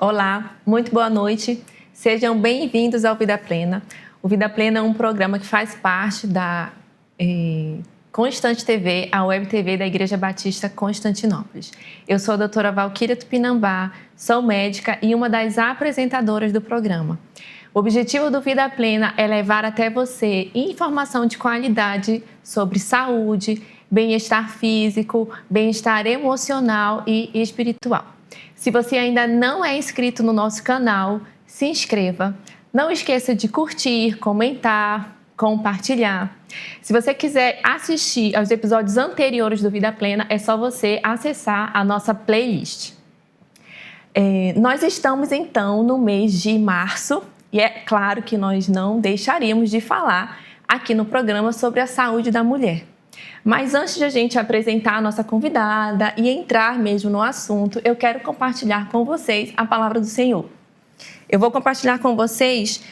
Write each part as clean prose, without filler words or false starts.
Olá, muito boa noite. Sejam bem-vindos ao Vida Plena. O Vida Plena é um programa que faz parte da Constante TV, a web TV da Igreja Batista Constantinópolis. Eu sou a doutora Valquíria Tupinambá, sou médica e uma das apresentadoras do programa. O objetivo do Vida Plena é levar até você informação de qualidade sobre saúde, bem-estar físico, bem-estar emocional e espiritual. Se você ainda não é inscrito no nosso canal, se inscreva. Não esqueça de curtir, comentar, compartilhar. Se você quiser assistir aos episódios anteriores do Vida Plena, é só você acessar a nossa playlist. Nós estamos, então, no mês de março e é claro que nós não deixaríamos de falar aqui no programa sobre a saúde da mulher. Mas antes de a gente apresentar a nossa convidada e entrar mesmo no assunto, eu quero compartilhar com vocês a palavra do Senhor. Eu vou compartilhar com vocês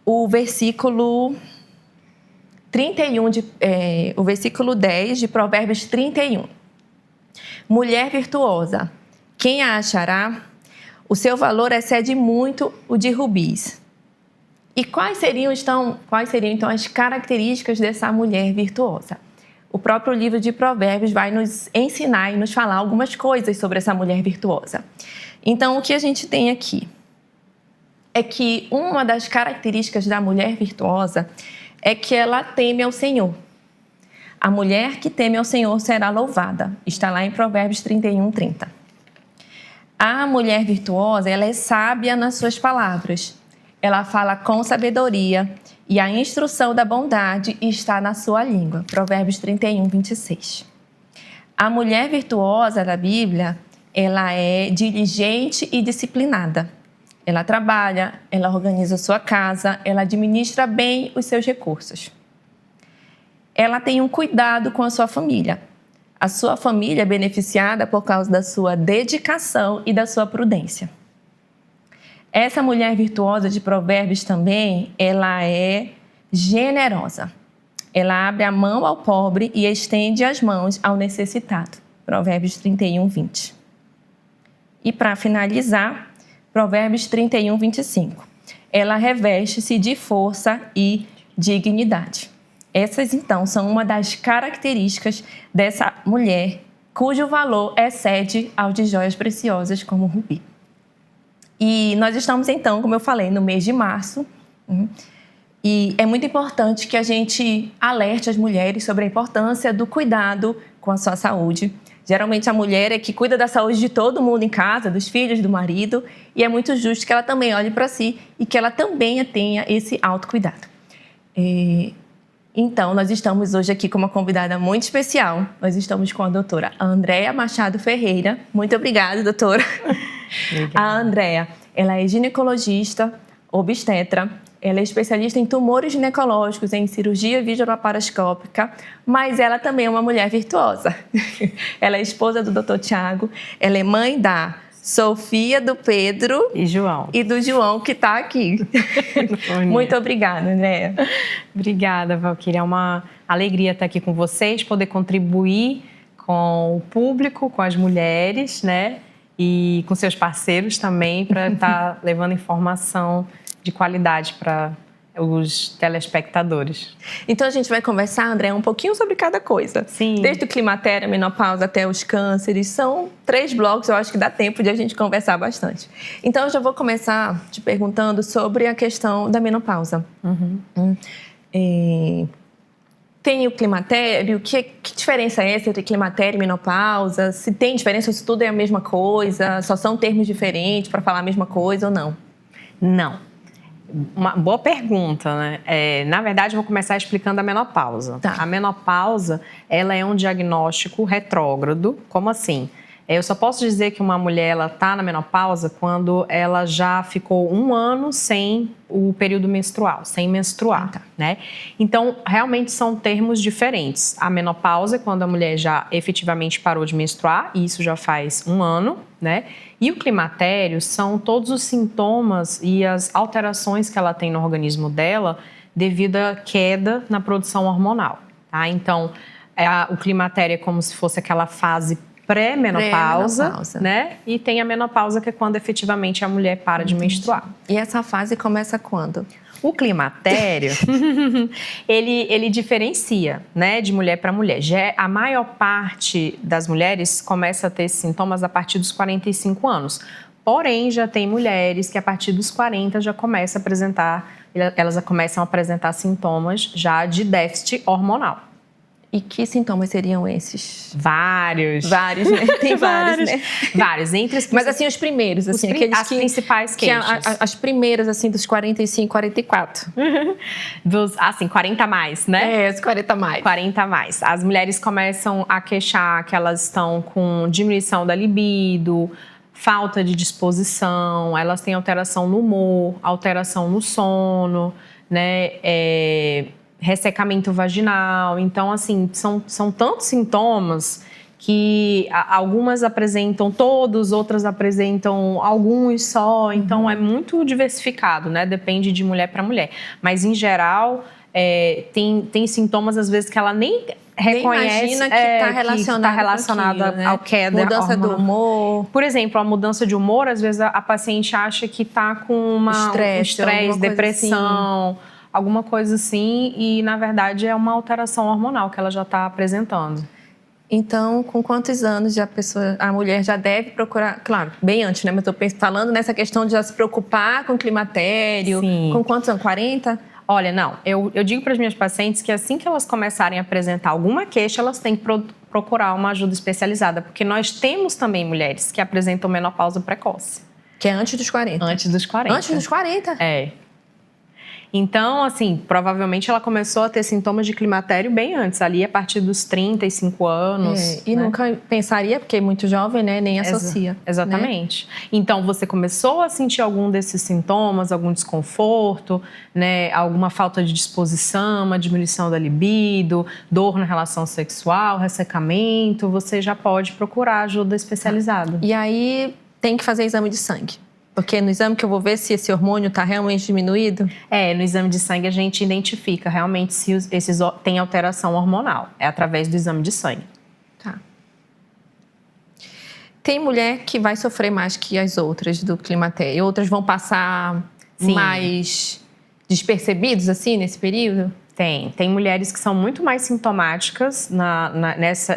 o versículo 31, o versículo 10 de Provérbios 31. Mulher virtuosa, quem a achará? O seu valor excede muito o de rubis. E quais seriam então as características dessa mulher virtuosa? O próprio livro de Provérbios vai nos ensinar e nos falar algumas coisas sobre essa mulher virtuosa. Então, o que a gente tem aqui é que uma das características da mulher virtuosa é que ela teme ao Senhor. A mulher que teme ao Senhor será louvada. Está lá em Provérbios 31, 30. A mulher virtuosa, ela é sábia nas suas palavras. Ela fala com sabedoria e a instrução da bondade está na sua língua. Provérbios 31, 26. A mulher virtuosa da Bíblia, ela é diligente e disciplinada. Ela trabalha, ela organiza a sua casa, ela administra bem os seus recursos. Ela tem um cuidado com a sua família. A sua família é beneficiada por causa da sua dedicação e da sua prudência. Essa mulher virtuosa de Provérbios também, ela é generosa. Ela abre a mão ao pobre e estende as mãos ao necessitado. Provérbios 31, 20. E para finalizar, Provérbios 31, 25. Ela reveste-se de força e dignidade. Essas, então, são uma das características dessa mulher cujo valor excede ao de joias preciosas como o rubi. E nós estamos, então, como eu falei, no mês de março. E é muito importante que a gente alerte as mulheres sobre a importância do cuidado com a sua saúde. Geralmente a mulher é que cuida da saúde de todo mundo em casa, dos filhos, do marido. E é muito justo que ela também olhe para si e que ela também tenha esse autocuidado. Então, nós estamos hoje aqui com uma convidada muito especial. Nós estamos com a doutora Andréa Machado Ferreira. Muito obrigada, doutora. Obrigada. A Andréa, ela é ginecologista, obstetra, ela é especialista em tumores ginecológicos, em cirurgia videolaparoscópica, mas ela também é uma mulher virtuosa. Ela é esposa do Dr. Tiago, ela é mãe da Sofia, do Pedro e do João, que está aqui. Muito obrigada, Andréa. Obrigada, Valquíria. É uma alegria estar aqui com vocês, poder contribuir com o público, com as mulheres, né? E com seus parceiros também, para estar levando informação de qualidade para os telespectadores. Então, a gente vai conversar, André, um pouquinho sobre cada coisa. Sim. Desde o climatério, a menopausa até os cânceres. São 3 blocos, eu acho que dá tempo de a gente conversar bastante. Então, eu já vou começar te perguntando sobre a questão da menopausa. Tem o climatério, que diferença é essa entre climatério e menopausa? Se tem diferença ou se tudo é a mesma coisa? Só são termos diferentes para falar a mesma coisa ou não? Não. Uma boa pergunta, né? Na verdade, eu vou começar explicando a menopausa. Tá. A menopausa, ela é um diagnóstico retrógrado. Como assim? Eu só posso dizer que uma mulher está na menopausa quando ela já ficou 1 ano sem o período menstrual, sem menstruar, né? Então, realmente são termos diferentes. A menopausa é quando a mulher já efetivamente parou de menstruar, e isso já faz 1 ano, né? E o climatério são todos os sintomas e as alterações que ela tem no organismo dela devido à queda na produção hormonal, tá? Então, o climatério é como se fosse aquela fase pré-menopausa, né? E tem a menopausa, que é quando efetivamente a mulher para de menstruar. E essa fase começa quando? O climatério, ele diferencia, né, de mulher para mulher. A maior parte das mulheres começa a ter esses sintomas a partir dos 45 anos. Porém, já tem mulheres que a partir dos 40 já começam a apresentar, elas começam a apresentar sintomas já de déficit hormonal. E que sintomas seriam esses? Vários. Vários, né? Tem vários, né? Vários. Mas assim, os primeiros, assim, aqueles as principais queixas. As primeiras, assim, dos 45, 44. Assim, 40 a mais, né? É, os 40 a mais. 40 a mais. As mulheres começam a queixar que elas estão com diminuição da libido, falta de disposição, elas têm alteração no humor, alteração no sono, né? Ressecamento vaginal. Então, assim, são tantos sintomas que algumas apresentam todos, outras apresentam alguns só. Então, é muito diversificado, né? Depende de mulher para mulher. Mas, em geral, tem sintomas, às vezes, que ela nem reconhece. Imagina que está relacionada aquilo, né? Ao queda mudança hormonal. do humor. Por exemplo, a mudança de humor, às vezes a paciente acha que está com um estresse, depressão, alguma coisa assim, e na verdade é uma alteração hormonal que ela já está apresentando. Então, com quantos anos a mulher já deve procurar, claro, bem antes, né? Mas estou falando nessa questão de já se preocupar com o climatério. Sim. Com quantos anos? 40? Olha, não, eu digo para as minhas pacientes que assim que elas começarem a apresentar alguma queixa, elas têm que procurar uma ajuda especializada, porque nós temos também mulheres que apresentam menopausa precoce. Que é antes dos 40? Antes dos 40. Antes dos 40? É. Então, assim, provavelmente ela começou a ter sintomas de climatério bem antes, ali a partir dos 35 anos. E né? Nunca pensaria, porque é muito jovem, né? Nem associa. Exatamente. Né? Então, você começou a sentir algum desses sintomas, algum desconforto, né? Alguma falta de disposição, uma diminuição da libido, dor na relação sexual, ressecamento, você já pode procurar ajuda especializada. E aí, tem que fazer exame de sangue. Porque no exame que eu vou ver se esse hormônio está realmente diminuído? No exame de sangue a gente identifica realmente se esses têm alteração hormonal. É através do exame de sangue. Tá. Tem mulher que vai sofrer mais que as outras do climatério. Outras vão passar mais despercebidos, assim, nesse período? Tem mulheres que são muito mais sintomáticas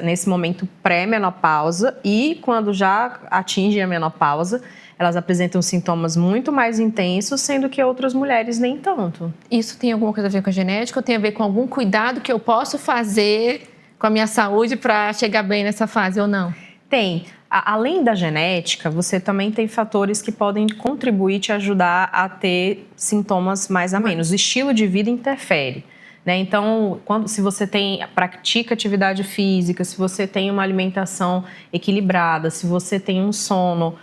nesse momento pré-menopausa e quando já atingem a menopausa, elas apresentam sintomas muito mais intensos, sendo que outras mulheres nem tanto. Isso tem alguma coisa a ver com a genética ou tem a ver com algum cuidado que eu posso fazer com a minha saúde para chegar bem nessa fase ou não? Tem. Além da genética, você também tem fatores que podem contribuir, te ajudar a ter sintomas mais amenos. O estilo de vida interfere. Né? Então, se você pratica atividade física, se você tem uma alimentação equilibrada, se você tem um sono,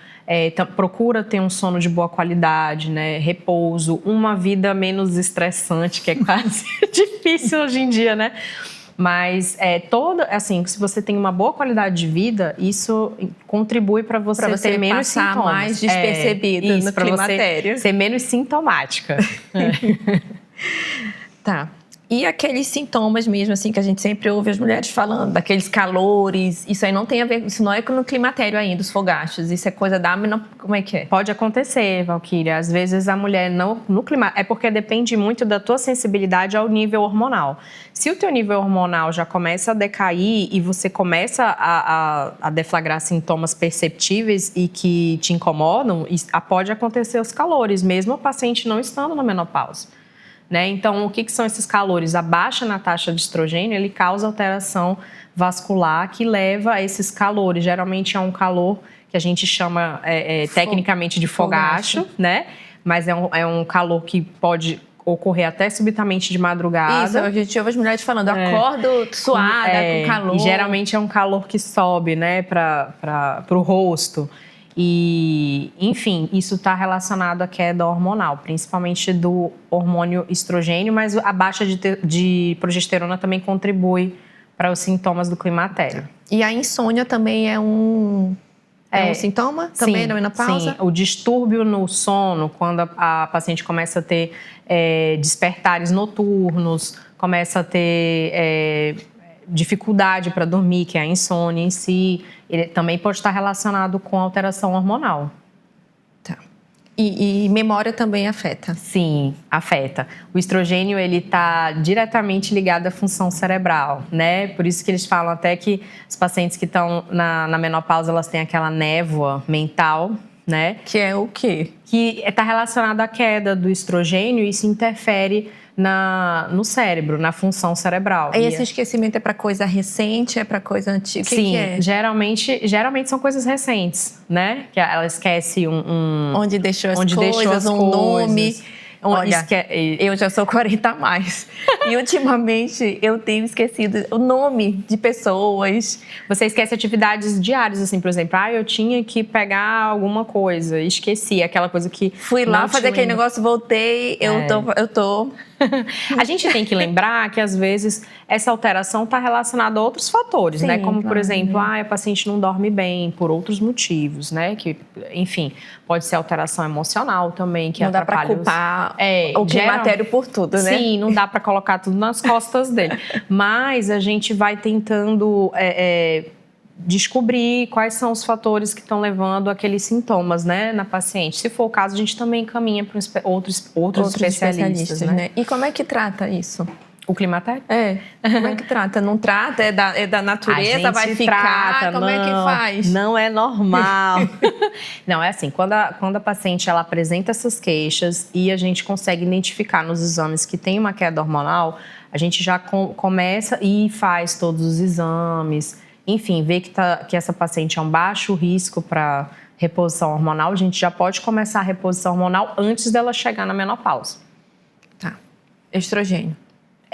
procura ter um sono de boa qualidade, né? Repouso, uma vida menos estressante, que é quase difícil hoje em dia, né? Mas se você tem uma boa qualidade de vida, isso contribui para você ter menos sintomas. Mais despercebido no climatério. Ser menos sintomática. Tá. E aqueles sintomas mesmo, assim, que a gente sempre ouve as mulheres falando, daqueles calores, isso aí não tem a ver, isso não é no climatério ainda, os fogachos, isso é coisa da menopausa, como é que é? Pode acontecer, Valquíria, às vezes a mulher no climatério, é porque depende muito da tua sensibilidade ao nível hormonal. Se o teu nível hormonal já começa a decair e você começa a deflagrar sintomas perceptíveis e que te incomodam, pode acontecer os calores, mesmo o paciente não estando na menopausa. Né? Então, o que são esses calores? A baixa na taxa de estrogênio, ele causa alteração vascular que leva a esses calores. Geralmente é um calor que a gente chama tecnicamente de fogacho, né? Mas é um calor que pode ocorrer até subitamente de madrugada. Isso, a gente ouve as mulheres falando, acordo suada, com calor. E geralmente é um calor que sobe, né, para o rosto. E, enfim, isso está relacionado à queda hormonal, principalmente do hormônio estrogênio, mas a baixa de progesterona também contribui para os sintomas do climatério. E a insônia também é um sintoma também da menopausa? Sim, o distúrbio no sono, quando a paciente começa a ter despertares noturnos, começa a ter dificuldade para dormir, que é a insônia em si, ele também pode estar relacionado com alteração hormonal. Tá. E memória também afeta? Sim, afeta. O estrogênio, ele está diretamente ligado à função cerebral, né? Por isso que eles falam até que os pacientes que estão na menopausa, elas têm aquela névoa mental, né? Que é o quê? Que está relacionado à queda do estrogênio e isso interfere no cérebro, na função cerebral. E esse esquecimento é para coisa recente, é para coisa antiga? Sim, que é? geralmente são coisas recentes, né? Que ela esquece onde deixou as coisas, nome. Olha, eu já sou 40 a mais. E ultimamente eu tenho esquecido o nome de pessoas. Você esquece atividades diárias, assim, por exemplo. Eu tinha que pegar alguma coisa, esqueci aquela coisa que... Fui lá fazer aquele negócio, voltei, eu tô... A gente tem que lembrar que, às vezes, essa alteração está relacionada a outros fatores, né? Como, por exemplo, a paciente não dorme bem por outros motivos, né? Que, enfim, pode ser alteração emocional também, que não dá para culpar o climatério por tudo, né? Sim, não dá para colocar tudo nas costas dele. Mas a gente vai tentando... descobrir quais são os fatores que estão levando aqueles sintomas, né, na paciente. Se for o caso, a gente também encaminha para outros especialistas, né? E como é que trata isso? O climatério? Como é que trata? Não trata? É da natureza? Vai ficar? Como é que faz? Não é normal. Não, é assim, quando a paciente ela apresenta essas queixas e a gente consegue identificar nos exames que tem uma queda hormonal, a gente já começa e faz todos os exames. Enfim, ver que essa paciente é um baixo risco para reposição hormonal, a gente já pode começar a reposição hormonal antes dela chegar na menopausa. Tá. Estrogênio.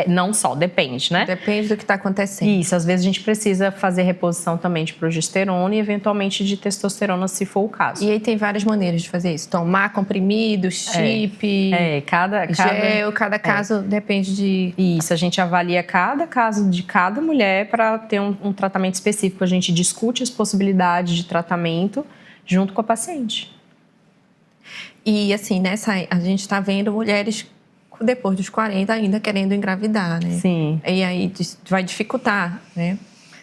Não só, depende, né? Depende do que está acontecendo. Isso, às vezes a gente precisa fazer reposição também de progesterona e eventualmente de testosterona, se for o caso. E aí tem várias maneiras de fazer isso. Tomar comprimido, chip, gel, cada caso depende de... Isso, a gente avalia cada caso de cada mulher para ter um tratamento específico. A gente discute as possibilidades de tratamento junto com a paciente. E assim, a gente está vendo mulheres depois dos 40 ainda querendo engravidar, né? Sim. E aí vai dificultar, né?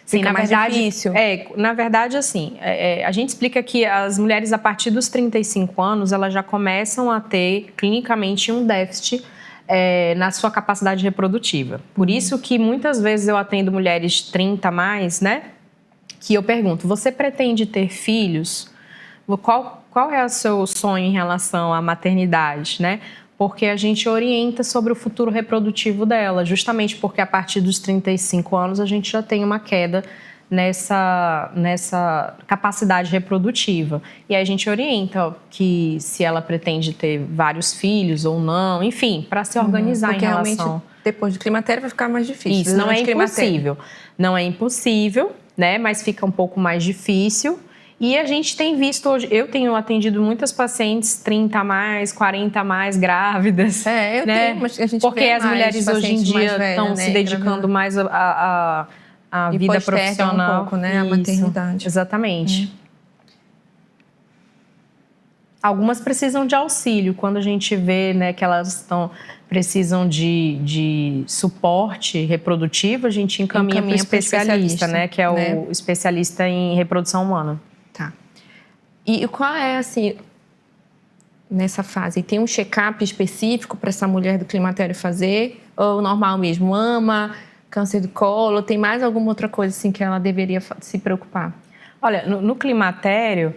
Sim, Fica mais difícil. Na verdade, assim, a gente explica que as mulheres a partir dos 35 anos, elas já começam a ter clinicamente um déficit na sua capacidade reprodutiva. Por isso que muitas vezes eu atendo mulheres 30 a mais, né? Que eu pergunto, você pretende ter filhos? Qual é o seu sonho em relação à maternidade, né? Porque a gente orienta sobre o futuro reprodutivo dela, justamente porque a partir dos 35 anos a gente já tem uma queda nessa capacidade reprodutiva. E aí a gente orienta que se ela pretende ter vários filhos ou não, enfim, para se organizar em relação... Realmente, depois do climatério vai ficar mais difícil. Isso, não é impossível. Não é impossível, né? Mas fica um pouco mais difícil. E a gente tem visto hoje, eu tenho atendido muitas pacientes 30 a mais, 40 a mais grávidas. Eu tenho, mas a gente porque vê as mulheres hoje em dia estão se dedicando mais à vida profissional. Um pouco, né? A maternidade. Exatamente. Algumas precisam de auxílio. Quando a gente vê, né, que elas precisam de suporte reprodutivo, a gente encaminha para o especialista, né? Que é o especialista em reprodução humana. Tá. E qual é, assim, nessa fase? Tem um check-up específico para essa mulher do climatério fazer? Ou normal mesmo? Mama, câncer do colo? Tem mais alguma outra coisa assim que ela deveria se preocupar? Olha, no climatério,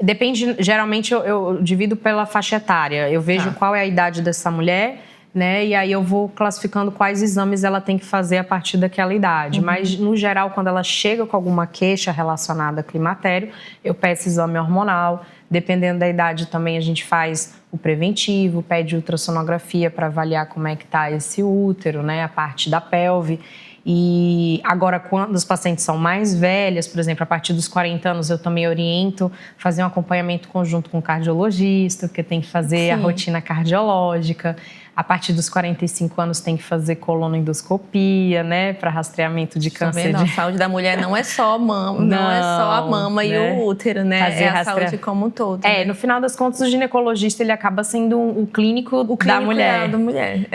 depende, geralmente eu divido pela faixa etária. Eu vejo qual é a idade dessa mulher, né? E aí eu vou classificando quais exames ela tem que fazer a partir daquela idade. Mas, no geral, quando ela chega com alguma queixa relacionada a climatério, eu peço exame hormonal. Dependendo da idade também, a gente faz o preventivo, pede ultrassonografia para avaliar como é que está esse útero, né? A parte da pelve. E agora, quando os pacientes são mais velhas, por exemplo, a partir dos 40 anos, eu também oriento fazer um acompanhamento conjunto com o cardiologista, porque tem que fazer a rotina cardiológica. A partir dos 45 anos tem que fazer colonoendoscopia, né, para rastreamento de câncer. A saúde da mulher não é só a mama, não é só a mama, né? E o útero, né? Fazer é a saúde como um todo. Né? No final das contas, o ginecologista ele acaba sendo o clínico da mulher. Da mulher.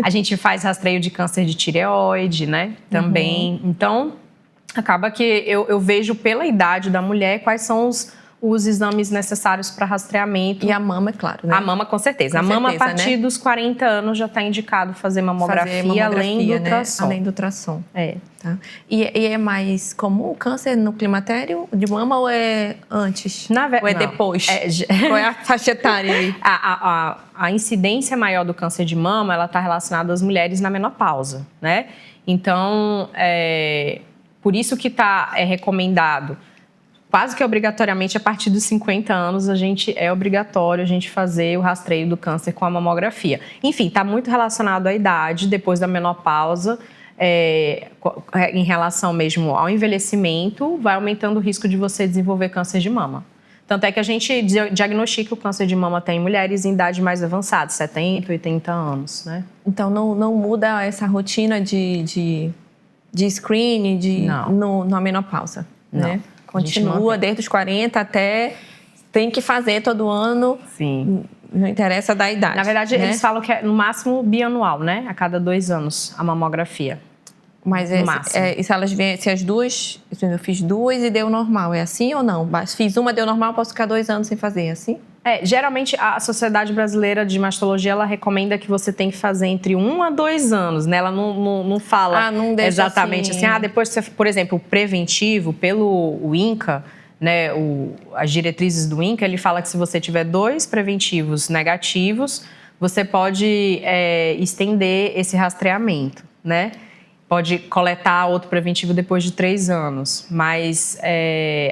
A gente faz rastreio de câncer de tireoide, né? Também. Então, acaba que eu vejo pela idade da mulher quais são os exames necessários para rastreamento. E a mama, é claro, né? A mama, com certeza. A mama, a partir dos 40 anos, já está indicado fazer mamografia, além do ultrassom. Além do ultrassom. Tá. E é mais comum o câncer no climatério de mama ou é antes? Ou é depois? Qual é a faixa etária aí? A incidência maior do câncer de mama, ela está relacionada às mulheres na menopausa, né? Então, por isso que é recomendado quase que obrigatoriamente, a partir dos 50 anos, é obrigatório a gente fazer o rastreio do câncer com a mamografia. Enfim, está muito relacionado à idade, depois da menopausa, em relação mesmo ao envelhecimento, vai aumentando o risco de você desenvolver câncer de mama. Tanto é que a gente diagnostica o câncer de mama até em mulheres em idade mais avançada, 70, 80 anos, né? Então, não muda essa rotina de screening na menopausa, não. Né? Continua desde os 40 até... Tem que fazer todo ano. Sim. Não interessa da idade. Na verdade, eles falam que é no máximo bianual, né? A cada 2 anos, a mamografia. Mas se as duas... Eu fiz 2 e deu normal. É assim ou não? Fiz uma, deu normal, posso ficar 2 anos sem fazer, é assim? Geralmente, a Sociedade Brasileira de Mastologia, ela recomenda que você tem que fazer entre 1 a 2 anos, né? Ela não fala não deixa exatamente assim. Depois, por exemplo, o preventivo, pelo INCA, né, as diretrizes do INCA, ele fala que se você tiver 2 preventivos negativos, você pode estender esse rastreamento, né? Pode coletar outro preventivo depois de 3 anos, mas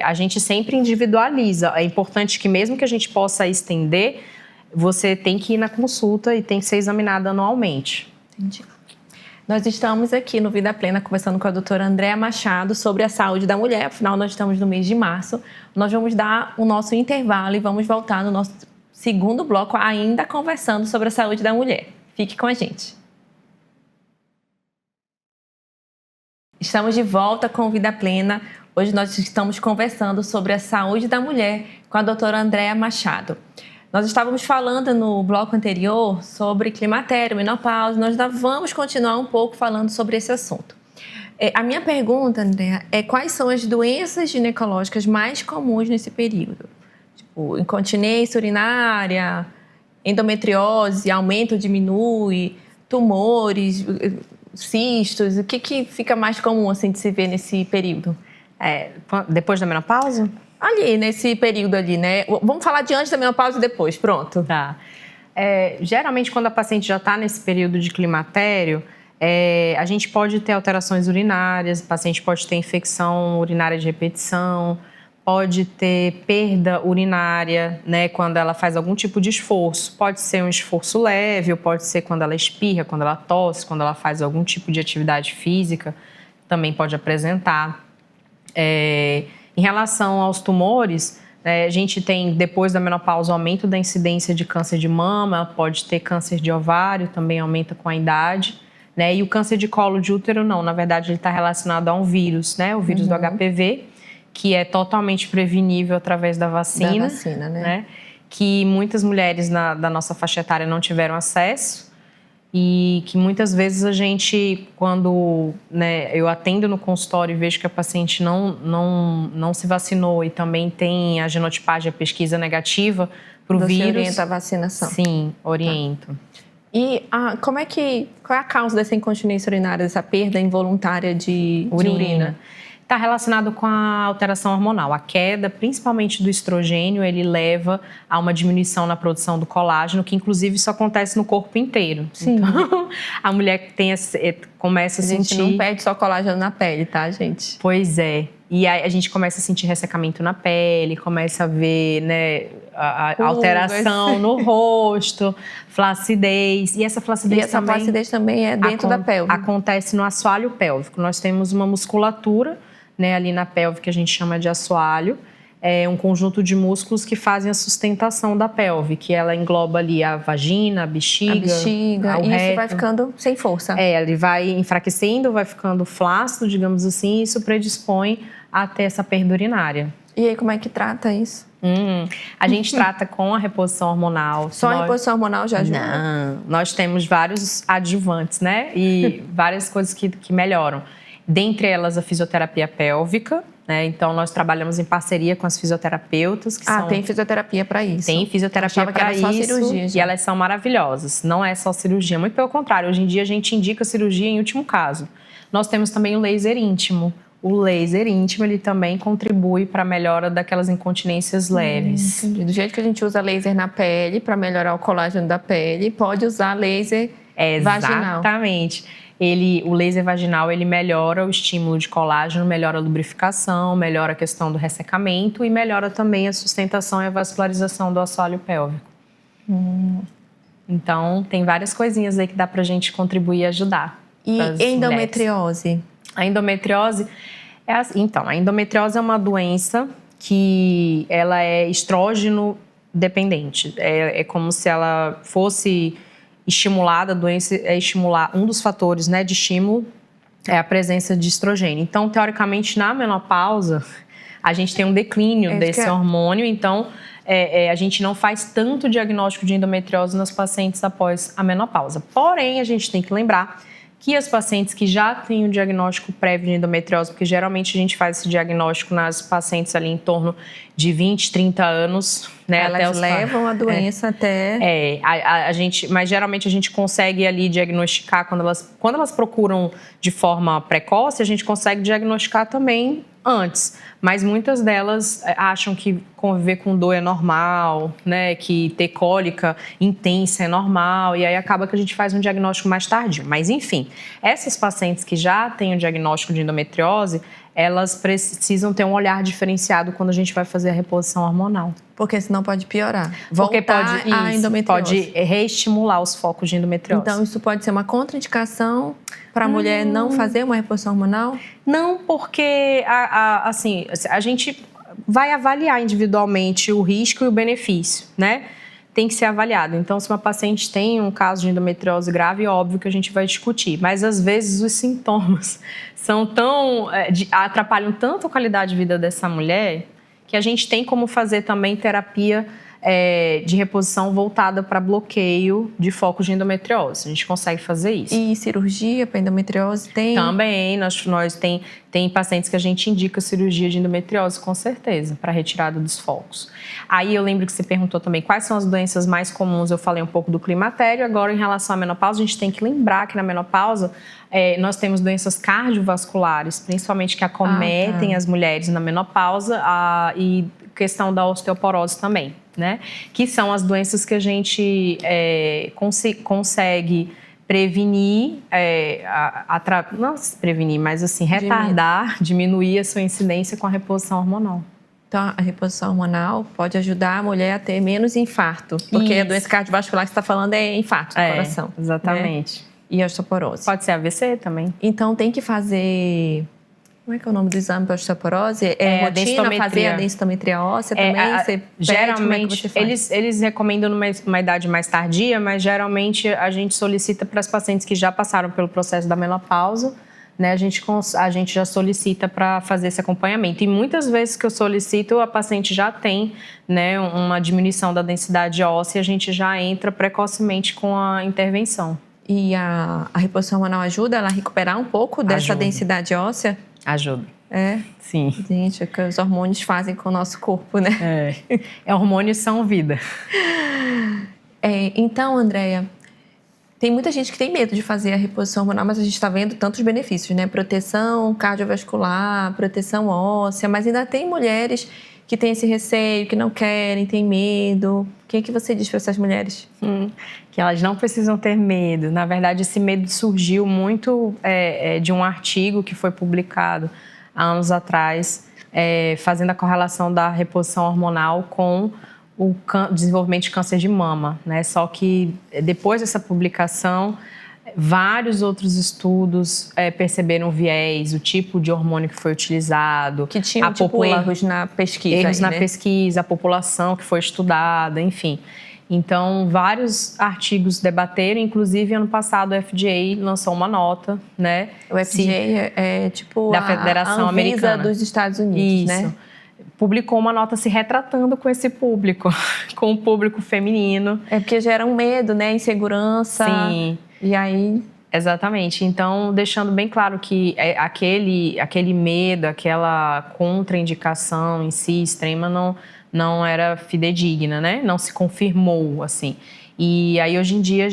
a gente sempre individualiza. É importante que mesmo que a gente possa estender, você tem que ir na consulta e tem que ser examinada anualmente. Entendi. Nós estamos aqui no Vida Plena conversando com a doutora Andréa Machado sobre a saúde da mulher. Afinal, nós estamos no mês de março. Nós vamos dar o nosso intervalo e vamos voltar no nosso segundo bloco ainda conversando sobre a saúde da mulher. Fique com a gente. Estamos de volta com Vida Plena. Hoje nós estamos conversando sobre a saúde da mulher com a doutora Andréa Machado. Nós estávamos falando no bloco anterior sobre climatério, menopausa. Nós ainda vamos continuar um pouco falando sobre esse assunto. A minha pergunta, Andréa, é quais são as doenças ginecológicas mais comuns nesse período? Tipo, incontinência urinária, endometriose, aumenta ou diminui, tumores, cistos, o que fica mais comum assim, de se ver nesse período? Depois da menopausa? Ali, nesse período ali, né? Vamos falar de antes da menopausa e depois, pronto. Tá. Geralmente, quando a paciente já está nesse período de climatério, a gente pode ter alterações urinárias, o paciente pode ter infecção urinária de repetição, pode ter perda urinária, né, quando ela faz algum tipo de esforço. Pode ser um esforço leve, ou pode ser quando ela espirra, quando ela tosse, quando ela faz algum tipo de atividade física, também pode apresentar. Em relação aos tumores, a gente tem, depois da menopausa, o aumento da incidência de câncer de mama, pode ter câncer de ovário, também aumenta com a idade, né? E o câncer de colo de útero não, na verdade ele está relacionado a um vírus, né? O vírus do HPV, que é totalmente prevenível através da vacina. Da vacina, né? Que muitas mulheres da nossa faixa etária não tiveram acesso. E que muitas vezes a gente, quando eu atendo no consultório e vejo que a paciente não se vacinou e também tem a genotipagem, a pesquisa negativa para o vírus. Você orienta a vacinação? Sim, oriento. Tá. E qual é a causa dessa incontinência urinária, dessa perda involuntária de urina? Está relacionado com a alteração hormonal. A queda, principalmente do estrogênio, ele leva a uma diminuição na produção do colágeno, que inclusive isso acontece no corpo inteiro. Sim. Então, a mulher começa a sentir... A gente não perde só colágeno na pele, tá, gente? Pois é. E aí a gente começa a sentir ressecamento na pele, começa a ver, né, a alteração no rosto, flacidez. E essa flacidez também é dentro da pelve. Acontece no assoalho pélvico. Nós temos uma musculatura, né, ali na pelve que a gente chama de assoalho, um conjunto de músculos que fazem a sustentação da pelve, que ela engloba ali a vagina, a bexiga, e reto. isso vai ficando sem força. Ele vai enfraquecendo, vai ficando flácido, digamos assim, e isso predispõe a ter essa perda urinária. E aí, como é que trata isso? A gente trata com a reposição hormonal. Só a reposição hormonal já ajuda? Não, nós temos vários adjuvantes, né? E várias coisas que melhoram. Dentre elas, a fisioterapia pélvica, né? Então, nós trabalhamos em parceria com as fisioterapeutas. Tem fisioterapia para isso? Tem fisioterapia para isso. Só cirurgia, e elas são maravilhosas. Não é só cirurgia, muito pelo contrário. Hoje em dia, a gente indica cirurgia em último caso. Nós temos também o laser íntimo. O laser íntimo, ele também contribui para a melhora daquelas incontinências leves. Do jeito que a gente usa laser na pele para melhorar o colágeno da pele, pode usar laser vaginal. Exatamente. O laser vaginal, ele melhora o estímulo de colágeno, melhora a lubrificação, melhora a questão do ressecamento e melhora também a sustentação e a vascularização do assoalho pélvico. Então, tem várias coisinhas aí que dá pra gente contribuir e ajudar. E endometriose? A endometriose a endometriose é uma doença que ela é estrógeno dependente. É como se ela fosse estimulada, a doença é estimular, um dos fatores, né, de estímulo é a presença de estrogênio. Então, teoricamente, na menopausa, a gente tem um declínio desse hormônio, então a gente não faz tanto diagnóstico de endometriose nas pacientes após a menopausa. Porém, a gente tem que lembrar que as pacientes que já têm o diagnóstico prévio de endometriose, porque geralmente a gente faz esse diagnóstico nas pacientes ali em torno de 20, 30 anos, né? Elas levam a doença até... Mas geralmente a gente consegue ali diagnosticar, quando elas procuram de forma precoce, a gente consegue diagnosticar também antes. Mas muitas delas acham que conviver com dor é normal, né? Que ter cólica intensa é normal, e aí acaba que a gente faz um diagnóstico mais tardio. Mas enfim, essas pacientes que já têm o diagnóstico de endometriose, elas precisam ter um olhar diferenciado quando a gente vai fazer a reposição hormonal. Porque senão pode piorar. Porque pode reestimular os focos de endometriose. Então, isso pode ser uma contraindicação para a mulher não fazer uma reposição hormonal? Não, porque assim, a gente vai avaliar individualmente o risco e o benefício, né? Tem que ser avaliado. Então, se uma paciente tem um caso de endometriose grave, é óbvio que a gente vai discutir. Mas, às vezes, os sintomas atrapalham tanto a qualidade de vida dessa mulher que a gente tem como fazer também terapia de reposição voltada para bloqueio de focos de endometriose. A gente consegue fazer isso. E cirurgia para endometriose tem? Também, nós tem pacientes que a gente indica cirurgia de endometriose, com certeza, para retirada dos focos. Aí eu lembro que você perguntou também quais são as doenças mais comuns, eu falei um pouco do climatério. Agora, em relação à menopausa, a gente tem que lembrar que na menopausa nós temos doenças cardiovasculares, principalmente que acometem as mulheres na menopausa, e questão da osteoporose também, né? Que são as doenças que a gente consegue prevenir, não prevenir, mas assim, retardar, diminuir a sua incidência com a reposição hormonal. Então, a reposição hormonal pode ajudar a mulher a ter menos infarto, porque a doença cardiovascular que você está falando é infarto do coração. Exatamente. Né? E osteoporose. Pode ser AVC também. Então, tem que fazer... Como é que é o nome do exame para osteoporose? Rotina fazer a densitometria óssea também? Geralmente, eles recomendam numa idade mais tardia, mas geralmente a gente solicita para as pacientes que já passaram pelo processo da menopausa, né? A gente já solicita para fazer esse acompanhamento. E muitas vezes que eu solicito, a paciente já tem, né, uma diminuição da densidade óssea, a gente já entra precocemente com a intervenção. E a reposição hormonal ajuda ela a recuperar um pouco dessa densidade óssea? Ajuda. Sim. Gente, é o que os hormônios fazem com o nosso corpo, né? Hormônios são vida. Então, Andréia, tem muita gente que tem medo de fazer a reposição hormonal, mas a gente está vendo tantos benefícios, né? Proteção cardiovascular, proteção óssea, mas ainda tem mulheres que têm esse receio, que não querem, têm medo. O que você diz para essas mulheres? Que elas não precisam ter medo. Na verdade, esse medo surgiu muito de um artigo que foi publicado há anos atrás, fazendo a correlação da reposição hormonal com o desenvolvimento de câncer de mama, né? Só que depois dessa publicação Vários outros estudos perceberam o viés, o tipo de hormônio que foi utilizado. Que tinham, erros na pesquisa. Erros na né? pesquisa, a população que foi estudada, enfim. Então, vários artigos debateram, inclusive ano passado o FDA lançou uma nota, né? O FDA é tipo da Federação a Anvisa Americana dos Estados Unidos, Isso. né? Publicou uma nota se retratando com esse público, com o público feminino. É porque gera um medo, né? Insegurança. Sim. E aí... Exatamente. Então, deixando bem claro que aquele medo, aquela contraindicação em si extrema não era fidedigna, né? Não se confirmou, assim. E aí, hoje em dia, a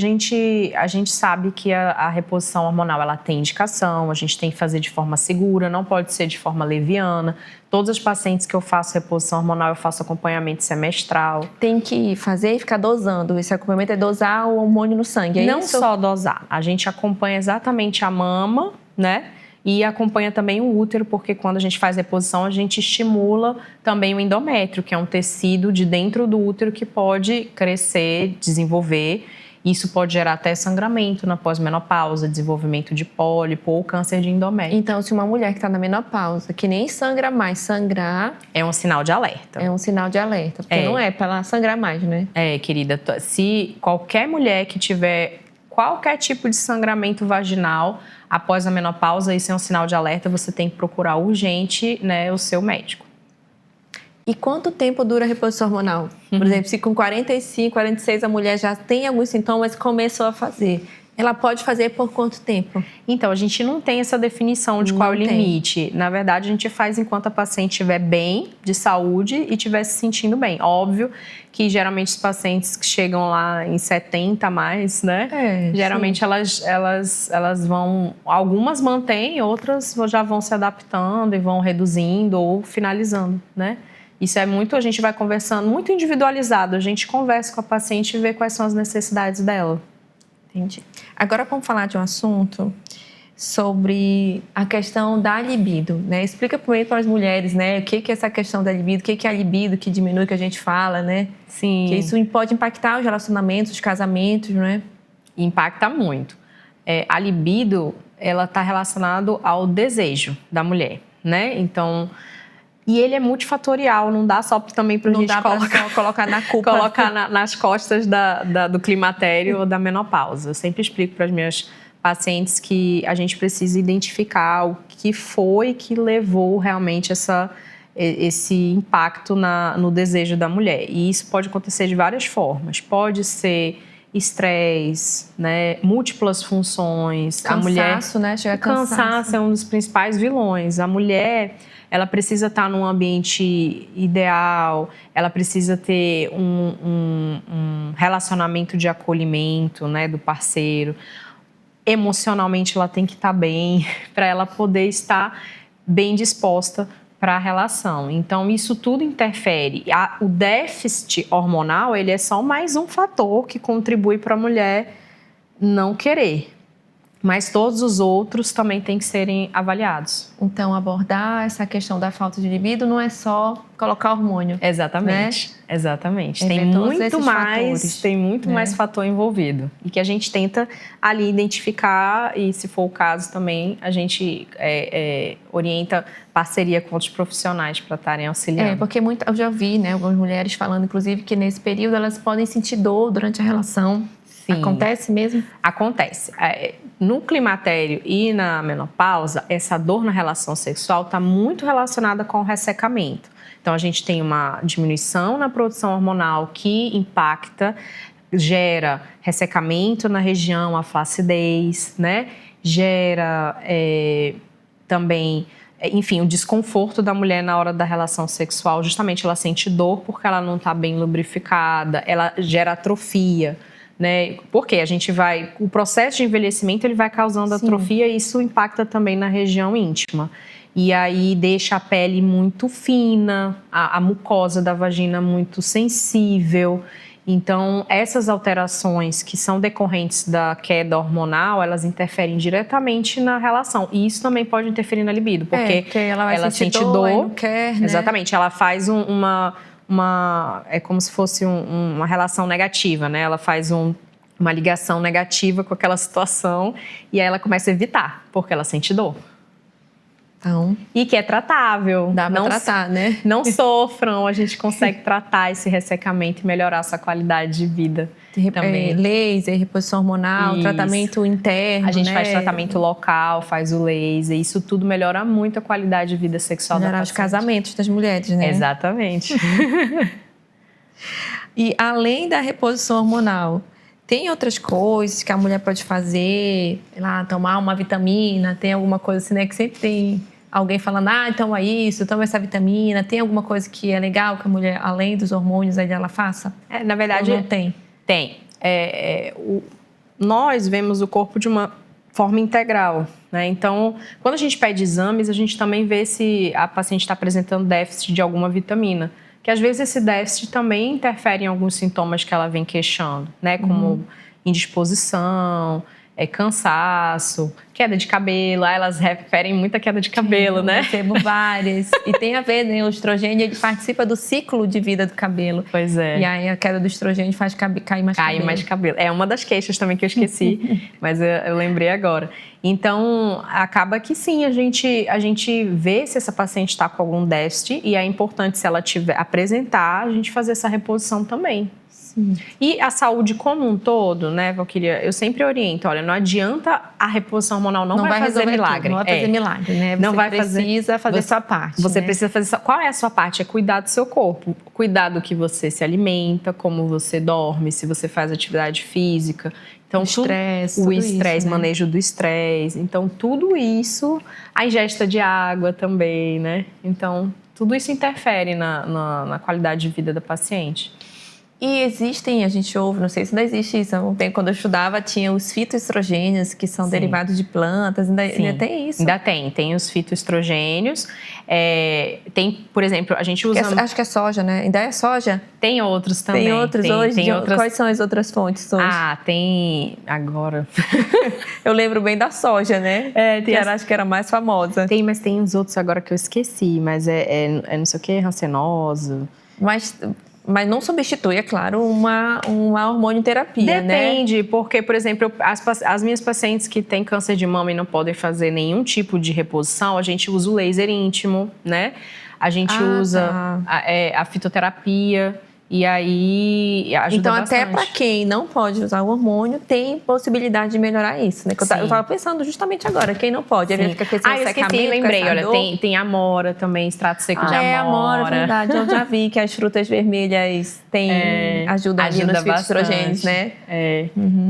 gente sabe que a reposição hormonal, ela tem indicação, a gente tem que fazer de forma segura, não pode ser de forma leviana. Todas as pacientes que eu faço reposição hormonal, eu faço acompanhamento semestral. Tem que fazer e ficar dosando. Esse acompanhamento é dosar o hormônio no sangue, é não isso? Não só dosar. A gente acompanha exatamente a mama, né? E acompanha também o útero, porque quando a gente faz reposição, a gente estimula também o endométrio, que é um tecido de dentro do útero que pode crescer, desenvolver. Isso pode gerar até sangramento na pós-menopausa, desenvolvimento de pólipo ou câncer de endométrio. Então, se uma mulher que está na menopausa, que nem sangra mais, sangrar... É um sinal de alerta. É um sinal de alerta, porque não é para ela sangrar mais, né? É, querida, se qualquer mulher que tiver qualquer tipo de sangramento vaginal após a menopausa, isso é um sinal de alerta, você tem que procurar urgente, né, o seu médico. E quanto tempo dura a reposição hormonal? Por exemplo, se com 45, 46 a mulher já tem alguns sintomas e começou a fazer, ela pode fazer por quanto tempo? Então, a gente não tem essa definição de qual é o limite. Na verdade, a gente faz enquanto a paciente estiver bem, de saúde e estiver se sentindo bem. Óbvio que geralmente os pacientes que chegam lá em 70 a mais, né? Geralmente elas vão... Algumas mantêm, outras já vão se adaptando e vão reduzindo ou finalizando, né? Isso é muito, a gente vai conversando, muito individualizado. A gente conversa com a paciente e vê quais são as necessidades dela. Entendi. Agora vamos falar de um assunto sobre a questão da libido, né? Explica primeiro para as mulheres, né? O que é essa questão da libido, o que é a libido que diminui, que a gente fala, né? Sim. Que isso pode impactar os relacionamentos, os casamentos, né? Impacta muito. A libido, ela está relacionada ao desejo da mulher, né? Então... E ele é multifatorial, não dá só também para a gente colocar na culpa. Colocar nas costas do climatério ou da menopausa. Eu sempre explico para as minhas pacientes que a gente precisa identificar o que foi que levou realmente esse impacto no desejo da mulher. E isso pode acontecer de várias formas. Pode ser estresse, né? Múltiplas funções. Cansaço, né? Chega a cansaço é um dos principais vilões. A mulher... ela precisa estar num ambiente ideal, ela precisa ter um relacionamento de acolhimento, né, do parceiro. Emocionalmente, ela tem que estar bem para ela poder estar bem disposta para a relação. Então, isso tudo interfere. O déficit hormonal, ele é só mais um fator que contribui para a mulher não querer. Mas todos os outros também têm que serem avaliados. Então, abordar essa questão da falta de libido não é só colocar hormônio. Exatamente, né? Exatamente. Tem muito mais fator envolvido. E que a gente tenta ali identificar e, se for o caso também, a gente orienta parceria com outros profissionais para estarem auxiliando. Porque eu já vi, né, algumas mulheres falando, inclusive, que nesse período elas podem sentir dor durante a relação. Sim. Acontece mesmo? Acontece. No climatério e na menopausa, essa dor na relação sexual está muito relacionada com o ressecamento. Então, a gente tem uma diminuição na produção hormonal que impacta, gera ressecamento na região, a flacidez, né? Gera também... Enfim, o desconforto da mulher na hora da relação sexual. Justamente, ela sente dor porque ela não está bem lubrificada, ela gera atrofia. Né? Porque o processo de envelhecimento ele vai causando atrofia e isso impacta também na região íntima. E aí deixa a pele muito fina, a mucosa da vagina muito sensível. Então, essas alterações que são decorrentes da queda hormonal, elas interferem diretamente na relação. E isso também pode interferir na libido, porque ela sente dor, não quer, né? Exatamente, ela faz é como se fosse uma relação negativa, né? Ela faz uma ligação negativa com aquela situação e aí ela começa a evitar, porque ela sente dor. Então, e que é tratável. Dá pra tratar, né? Não sofram, a gente consegue tratar esse ressecamento e melhorar a sua qualidade de vida também. Laser, reposição hormonal, Isso. Tratamento interno, A gente né? faz tratamento local, faz o laser, isso tudo melhora muito a qualidade de vida sexual da Melhorar paciente. os casamentos das mulheres, né? Exatamente. E além da reposição hormonal, tem outras coisas que a mulher pode fazer? Sei lá, tomar uma vitamina, tem alguma coisa assim, né? Que sempre tem alguém falando, toma isso, toma essa vitamina. Tem alguma coisa que é legal que a mulher, além dos hormônios, aí ela faça? Na verdade, ou não tem? Tem. Nós vemos o corpo de uma forma integral, né? Então, quando a gente pede exames, a gente também vê se a paciente está apresentando déficit de alguma vitamina. Que às vezes esse déficit também interfere em alguns sintomas que ela vem queixando, né? Como indisposição, cansaço, queda de cabelo. Elas referem muito a queda de cabelo, né? Eu recebo várias. E tem a ver, né? O estrogênio, ele participa do ciclo de vida do cabelo. Pois é. E aí a queda do estrogênio faz cair mais cabelo. Cai mais cabelo. É uma das queixas também que eu esqueci, mas eu lembrei agora. Então, acaba que sim, a gente vê se essa paciente está com algum déficit e é importante, se ela tiver apresentar, a gente fazer essa reposição também. Sim. E a saúde como um todo, né, Valquíria, eu sempre oriento, olha, não adianta a reposição hormonal, não vai fazer milagre. Tudo, não vai fazer milagre, né? Você não vai precisa fazer sua parte. Você né? precisa fazer qual é a sua parte? É cuidar do seu corpo. Cuidar do que você se alimenta, como você dorme, se você faz atividade física. Então, o estresse, né? Manejo do estresse. Então, tudo isso, a ingesta de água também, né? Então, tudo isso interfere na qualidade de vida da paciente. E existem, a gente ouve, não sei se ainda existe isso, quando eu estudava tinha os fitoestrogênios, que são derivados de plantas, ainda tem isso? Ainda tem os fitoestrogênios. Tem, por exemplo, a gente usa... Acho que é soja, né? Ainda é soja? Tem outros também. Tem outros hoje? Tem outras... Quais são as outras fontes hoje? Tem... Agora... Eu lembro bem da soja, né? Acho que era mais famosa. Mas tem uns outros agora que eu esqueci, mas não sei o que, rancenoso. Mas não substitui, é claro, uma hormonioterapia, né? Depende, porque, por exemplo, as minhas pacientes que têm câncer de mama e não podem fazer nenhum tipo de reposição, a gente usa o laser íntimo, né? A gente usa a fitoterapia. E aí ajuda então, bastante. até para quem não pode usar o hormônio, tem possibilidade de melhorar isso, né? Eu estava pensando justamente agora, quem não pode. Aí fica com esse eu esqueci, lembrei. Olha, tem amora também, extrato seco de amora. Amora, verdade. Eu já vi que as frutas vermelhas ajudam ali nos fitoestrogênios, né?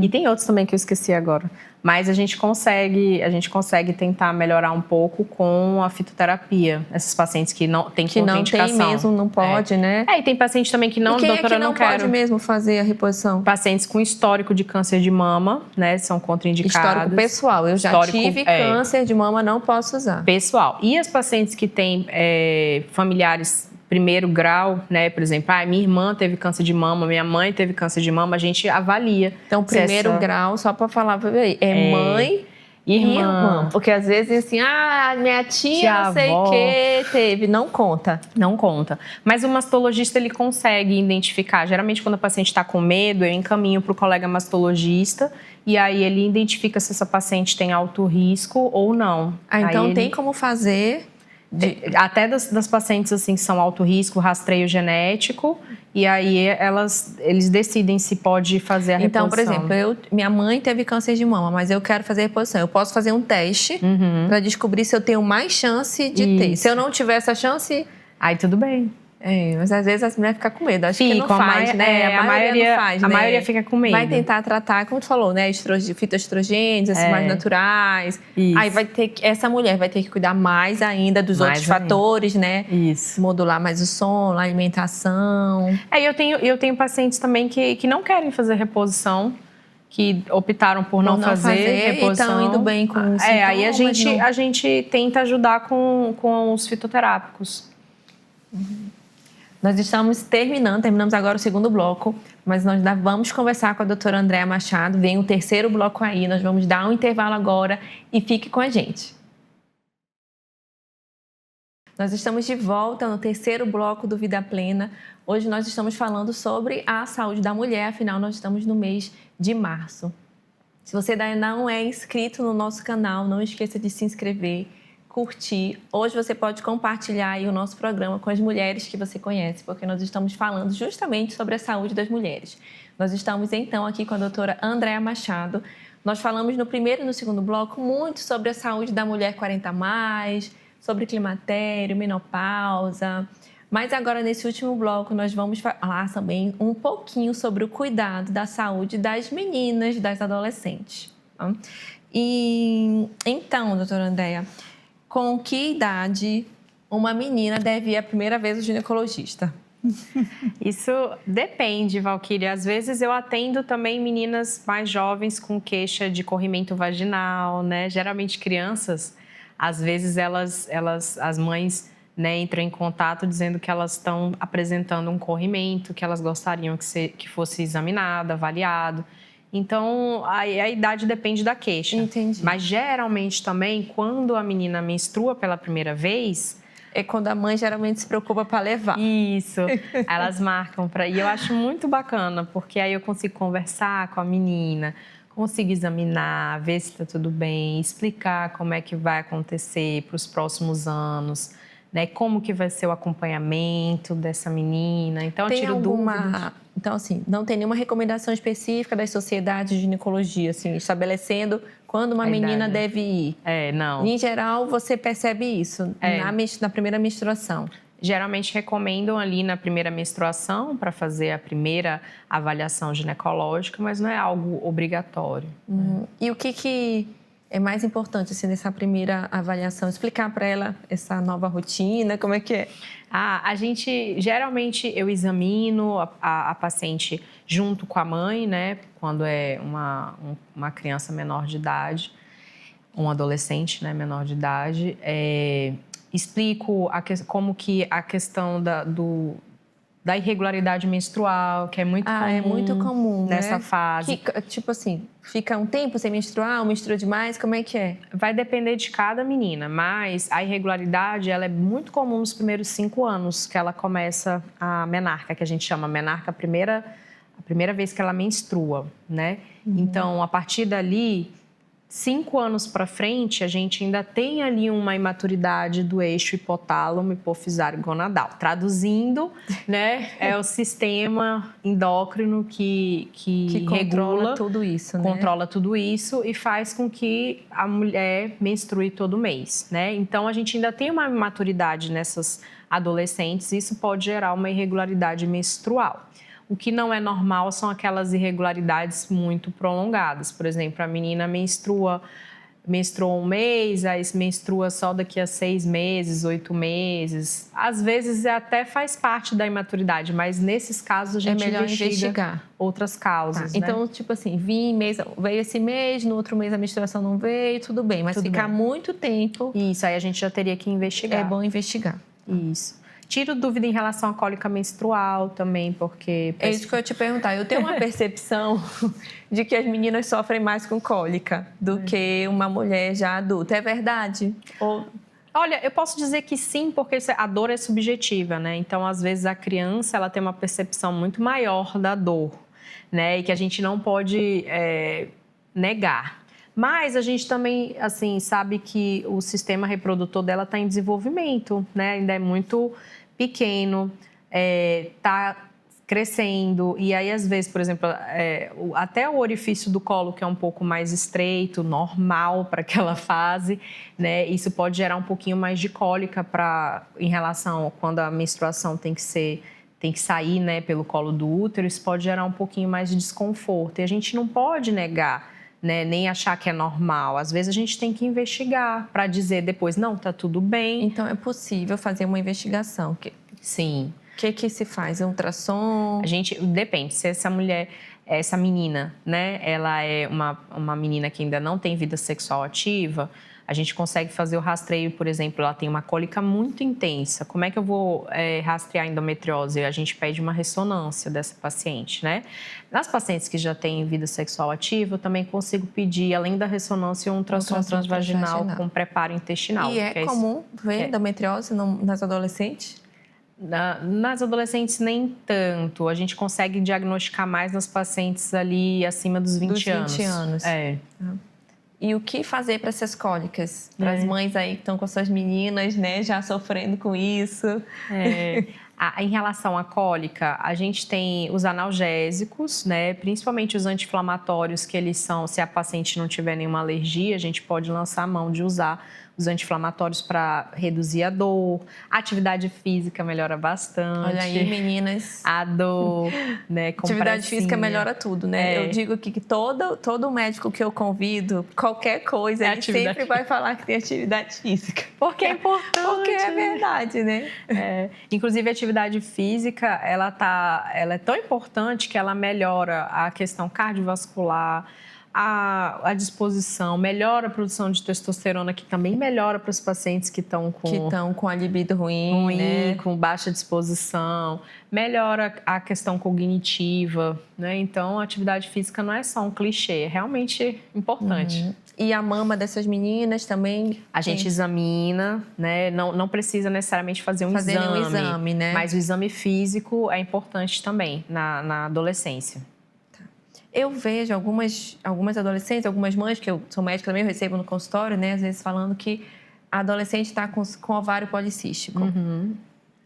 E tem outros também que eu esqueci agora. Mas a gente consegue tentar melhorar um pouco com a fitoterapia. Essas pacientes que não têm contraindicação. Que não tem mesmo, não pode, né? E tem paciente também que não, doutora, não quero. Pode mesmo fazer a reposição? Pacientes com histórico de câncer de mama, né? São contraindicados. Histórico pessoal. Eu já tive câncer de mama, não posso usar. Pessoal. E as pacientes que têm familiares primeiro grau, né? Por exemplo, minha irmã teve câncer de mama, minha mãe teve câncer de mama, a gente avalia. Então, primeiro grau, só para falar, mãe e irmã. Porque às vezes assim, minha tia não sei o que teve, não conta. Não conta. Mas o mastologista, ele consegue identificar. Geralmente, quando a paciente está com medo, eu encaminho para o colega mastologista e aí ele identifica se essa paciente tem alto risco ou não. Então tem como fazer... Até das pacientes assim, que são alto risco, rastreio genético, e aí eles decidem se pode fazer a reposição. Então, por exemplo, minha mãe teve câncer de mama, mas eu quero fazer a reposição. Eu posso fazer um teste para descobrir se eu tenho mais chance de ter. Se eu não tiver essa chance... Aí tudo bem. Mas às vezes as mulheres ficam com medo. Acho que não faz, né? A maioria não faz, né? A maioria fica com medo. Vai tentar tratar, como tu falou, né? Fitoestrogênios, esses mais naturais. Isso. Aí essa mulher vai ter que cuidar mais ainda dos outros fatores, né? Isso. Modular mais o sono, a alimentação. Eu tenho pacientes também que não querem fazer reposição, que optaram por não fazer reposição. E estão indo bem com isso. Aí a gente tenta ajudar com os fitoterápicos. Nós terminamos agora o segundo bloco, mas nós ainda vamos conversar com a doutora Andréa Machado. Vem o terceiro bloco aí, nós vamos dar um intervalo agora e fique com a gente. Nós estamos de volta no terceiro bloco do Vida Plena. Hoje nós estamos falando sobre a saúde da mulher, afinal nós estamos no mês de março. Se você ainda não é inscrito no nosso canal, não esqueça de se inscrever, curtir. Hoje você pode compartilhar aí o nosso programa com as mulheres que você conhece, porque nós estamos falando justamente sobre a saúde das mulheres. Nós estamos então aqui com a doutora Andréa Machado. Nós falamos no primeiro e no segundo bloco muito sobre a saúde da mulher 40+, sobre climatério, menopausa. Mas agora, nesse último bloco, nós vamos falar também um pouquinho sobre o cuidado da saúde das meninas, das adolescentes. Tá? E então, doutora Andréa, com que idade uma menina deve ir a primeira vez ao ginecologista? Isso depende, Valquíria. Às vezes eu atendo também meninas mais jovens com queixa de corrimento vaginal, né? Geralmente crianças, às vezes as mães, né, entram em contato dizendo que elas estão apresentando um corrimento, que elas gostariam que fosse examinado, avaliado. Então, a idade depende da queixa. Entendi. Mas geralmente também, quando a menina menstrua pela primeira vez, é quando a mãe geralmente se preocupa para levar. Isso, elas marcam para. E eu acho muito bacana, porque aí eu consigo conversar com a menina, consigo examinar, ver se está tudo bem, explicar como é que vai acontecer para os próximos anos, né? Como que vai ser o acompanhamento dessa menina. Então eu tiro dúvidas. Então, assim, não tem nenhuma recomendação específica das sociedades de ginecologia, assim, estabelecendo quando uma menina deve ir. Não. Em geral, você percebe isso na primeira menstruação. Geralmente recomendam ali na primeira menstruação para fazer a primeira avaliação ginecológica, mas não é algo obrigatório. E o que é mais importante assim, nessa primeira avaliação? Explicar para ela essa nova rotina, como é que é? Geralmente eu examino a paciente junto com a mãe, né? Quando é uma criança menor de idade, um adolescente, né, menor de idade. Explico como que a questão da irregularidade menstrual, que é muito comum nessa fase. Tipo assim, fica um tempo sem menstruar, ou menstrua demais, como é que é? Vai depender de cada menina, mas a irregularidade ela é muito comum nos primeiros 5 anos que ela começa a menarca, que a gente chama menarca a primeira vez que ela menstrua, né? Então, a partir dali, 5 anos para frente, a gente ainda tem ali uma imaturidade do eixo hipotálamo hipofisário gonadal. Traduzindo, né, é o sistema endócrino que controla tudo isso, né? Controla tudo isso e faz com que a mulher menstrue todo mês, né? Então, a gente ainda tem uma imaturidade nessas adolescentes e isso pode gerar uma irregularidade menstrual. O que não é normal são aquelas irregularidades muito prolongadas. Por exemplo, a menina menstrua 1 mês, aí menstrua só daqui a 6 meses, 8 meses. Às vezes até faz parte da imaturidade, mas nesses casos a gente investiga outras causas. Então, tipo assim, veio esse mês, no outro mês a menstruação não veio, tudo bem. Mas ficar muito tempo... Isso, aí a gente já teria que investigar. É bom investigar. Isso. Tiro dúvida em relação à cólica menstrual também, porque... É isso que eu ia te perguntar. Eu tenho uma percepção de que as meninas sofrem mais com cólica do que uma mulher já adulta. É verdade? Olha, eu posso dizer que sim, porque a dor é subjetiva, né? Então, às vezes, a criança ela tem uma percepção muito maior da dor, né? E que a gente não pode negar. Mas a gente também, assim, sabe que o sistema reprodutor dela está em desenvolvimento, né? Ainda é muito pequeno, está crescendo. E aí, às vezes, por exemplo, até o orifício do colo, que é um pouco mais estreito, normal para aquela fase, né? Isso pode gerar um pouquinho mais de cólica em relação a quando a menstruação tem que sair, né, pelo colo do útero. Isso pode gerar um pouquinho mais de desconforto. E a gente não pode negar, né, nem achar que é normal. Às vezes a gente tem que investigar para dizer depois, não, tá tudo bem. Então é possível fazer uma investigação? Sim. O que se faz? É um ultrassom? Depende, se essa menina, né, ela é uma menina que ainda não tem vida sexual ativa, A gente consegue fazer o rastreio, por exemplo, ela tem uma cólica muito intensa. Como é que eu vou rastrear a endometriose? A gente pede uma ressonância dessa paciente, né? Nas pacientes que já têm vida sexual ativa, eu também consigo pedir, além da ressonância, um ultrassom transvaginal com preparo intestinal. E é comum ver endometriose nas adolescentes? Nas adolescentes, nem tanto. A gente consegue diagnosticar mais nas pacientes ali acima dos 20 anos. 20 anos. E o que fazer para essas cólicas? Para as mães aí que estão com suas meninas, né, já sofrendo com isso. Em relação à cólica, a gente tem os analgésicos, né, principalmente os anti-inflamatórios, que eles são, se a paciente não tiver nenhuma alergia, a gente pode lançar a mão de usar os anti-inflamatórios para reduzir a dor. A atividade física melhora bastante. Olha aí, meninas. A dor, né? Atividade física melhora tudo, né? Eu digo que todo médico que eu convido, qualquer coisa, ele sempre vai falar que tem atividade física. Porque é importante. Porque é verdade, né? Inclusive, a atividade física, ela é tão importante que ela melhora a questão cardiovascular, a disposição, melhora a produção de testosterona, que também melhora para os pacientes que estão com a libido ruim, né? Com baixa disposição, melhora a questão cognitiva, né? Então, a atividade física não é só um clichê, é realmente importante. E a mama dessas meninas também? A gente examina, né? Não precisa necessariamente fazer um exame, né? Mas o exame físico é importante também na adolescência. Eu vejo algumas adolescentes, algumas mães, que eu sou médica também, eu recebo no consultório, né? Às vezes falando que a adolescente está com ovário policístico.